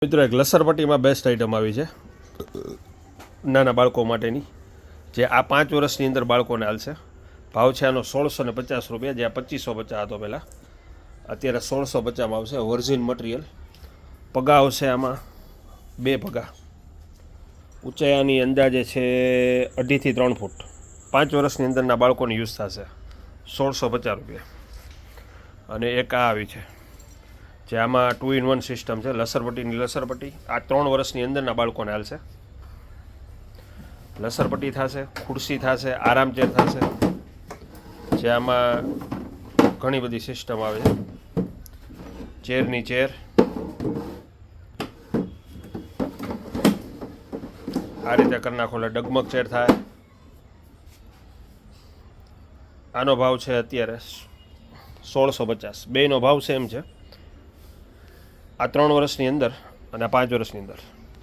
મિત્રો એક લસરપટ્ટીમાં best item આવી છે નાના બાળકો માટેની, જે આ 5 વર્ષની અંદર બાળકોને હાલશે. ભાવ છે આનો 1650 રૂપિયા, જે આ 2550 હતો પહેલાં, અત્યારે 1650માં આવશે. Virgin material. પગા આવશે આમાં 2 પગા. ઊંચાઈની અંદાજે છે 2.5 થી 3 ફૂટ. 5 વર્ષની અંદરના બાળકોને યુઝ થશે. 1650 રૂપિયા. અને એક આ આવી છે, જે આમાં 2-in-1 સિસ્ટમ છે. લસરપટ્ટીની લસરપટ્ટી આ 3 વર્ષની અંદરના બાળકોને હાલશે. લસરપટ્ટી થશે, ખુરશી થશે, આરામ ચેર થશે, જે આમાં ઘણી બધી સિસ્ટમ આવે છે. ચેરની ચેર આ રીતે કરી નાખો એટલે ડગમગ ચેર થાય. આનો ભાવ છે અત્યારે 1650. બેનો ભાવ સેમ છે. આ 3 વર્ષની અંદર અને આ 5 વર્ષની અંદર.